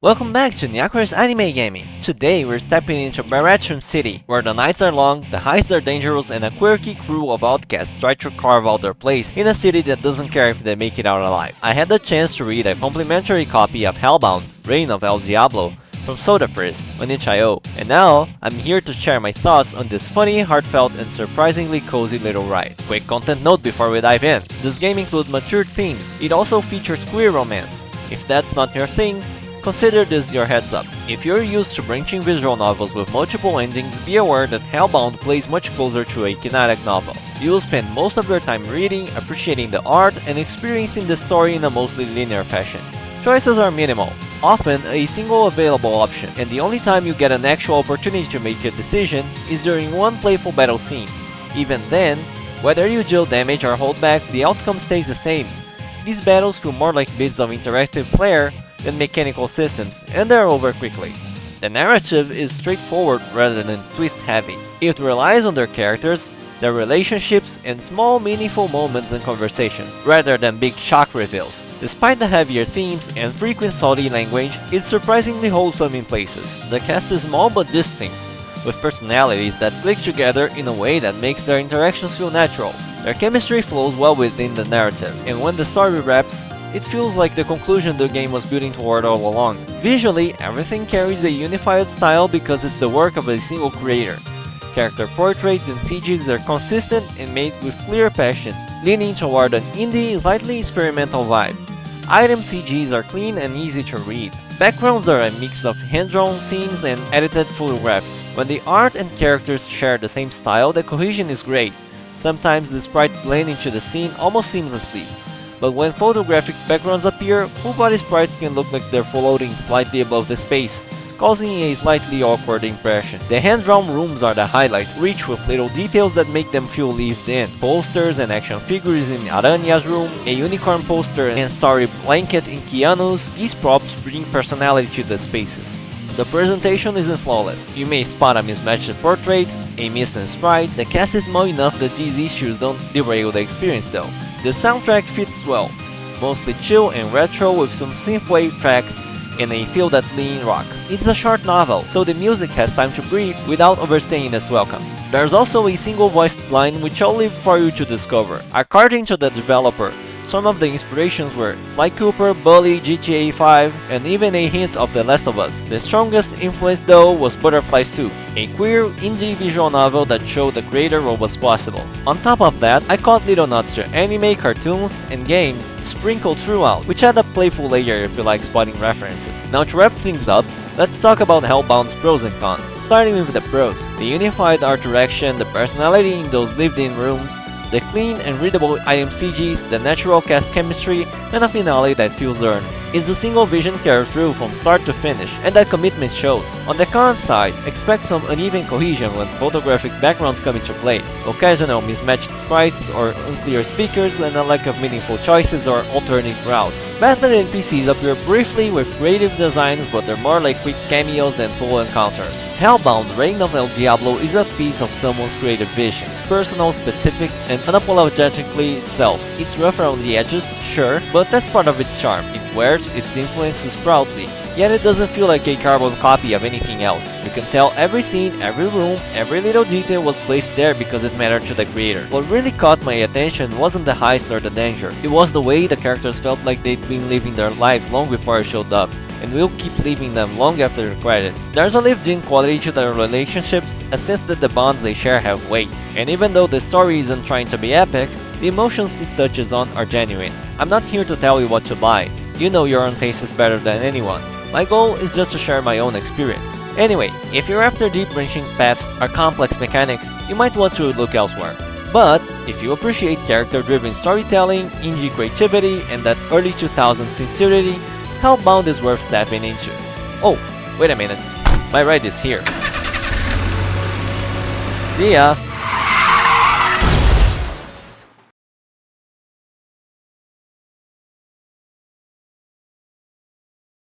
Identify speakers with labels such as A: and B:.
A: Welcome back to Nyakure's Anime Gaming. Today we're stepping into Baratrum City, where the nights are long, the heists are dangerous, and a quirky crew of outcasts try to carve out their place in a city that doesn't care if they make it out alive. I had the chance to read a complimentary copy of Hellbound, Reign of El Diablo, from Sodafrizz on itch.io, and now I'm here to share my thoughts on this funny, heartfelt, and surprisingly cozy little ride. Quick content note before we dive in. This game includes mature themes. It also features queer romance. If that's not your thing, consider this your heads up. If you're used to branching visual novels with multiple endings, be aware that Hellbound plays much closer to a Kinetic novel. You'll spend most of your time reading, appreciating the art, and experiencing the story in a mostly linear fashion. Choices are minimal, often a single available option, and the only time you get an actual opportunity to make a decision is during one playful battle scene. Even then, whether you deal damage or hold back, the outcome stays the same. These battles feel more like bits of interactive flair than mechanical systems, and they're over quickly. The narrative is straightforward rather than twist-heavy. It relies on their characters, their relationships, and small meaningful moments and conversations, rather than big shock reveals. Despite the heavier themes and frequent salty language, it's surprisingly wholesome in places. The cast is small but distinct, with personalities that click together in a way that makes their interactions feel natural. Their chemistry flows well within the narrative, and when the story wraps, it feels like the conclusion the game was building toward all along. Visually, everything carries a unified style because it's the work of a single creator. Character portraits and CGs are consistent and made with clear passion, leaning toward an indie, slightly experimental vibe. Item CGs are clean and easy to read. Backgrounds are a mix of hand-drawn scenes and edited photographs. When the art and characters share the same style, the cohesion is great. Sometimes the sprites blend into the scene almost seamlessly. But when photographic backgrounds appear, full-body sprites can look like they're floating slightly above the space, causing a slightly awkward impression. The hand-drawn rooms are the highlight, rich with little details that make them feel lived in. Posters and action figures in Arania's room, a unicorn poster and starry blanket in Keanu's, these props bring personality to the spaces. The presentation isn't flawless. You may spot a mismatched portrait, a missing sprite. The cast is small enough that these issues don't derail the experience though. The soundtrack fits well, mostly chill and retro with some synthwave tracks and a feel that lean rock. It's a short novel, so the music has time to breathe without overstaying its welcome. There's also a single voiced line which I'll leave for you to discover. According to the developer, some of the inspirations were Sly Cooper, Bully, GTA 5, and even a hint of The Last of Us. The strongest influence though was Butterflies 2, a queer indie visual novel that showed the creator what was possible. On top of that, I caught little nods to anime, cartoons, and games sprinkled throughout, which add a playful layer if you like spotting references. Now to wrap things up, let's talk about Hellbound's pros and cons. Starting with the pros, the unified art direction, the personality in those lived-in rooms, the clean and readable item CGs, the natural cast chemistry, and a finale that feels earned. It's a single vision carried through from start to finish, and that commitment shows. On the con side, expect some uneven cohesion when photographic backgrounds come into play, occasional mismatched sprites or unclear speakers, and a lack of meaningful choices or alternate routes. Battle NPCs appear briefly with creative designs, but they're more like quick cameos than full encounters. Hellbound, Reign of El Diablo is a piece of someone's creative vision. Personal, specific, and unapologetically itself. It's rough around the edges, sure, but that's part of its charm. It wears its influences proudly, yet it doesn't feel like a carbon copy of anything else. You can tell every scene, every room, every little detail was placed there because it mattered to the creator. What really caught my attention wasn't the heist or the danger. It was the way the characters felt like they'd been living their lives long before I showed up, and will keep leaving them long after the credits. There's a lived-in quality to their relationships, a sense that the bonds they share have weight. And even though the story isn't trying to be epic, the emotions it touches on are genuine. I'm not here to tell you what to buy. You know your own taste is better than anyone. My goal is just to share my own experience. Anyway, if you're after deep branching paths or complex mechanics, you might want to look elsewhere. But if you appreciate character-driven storytelling, indie creativity, and that early 2000s sincerity, Hellbound is worth stepping into. Oh, wait a minute. My ride is here. See ya!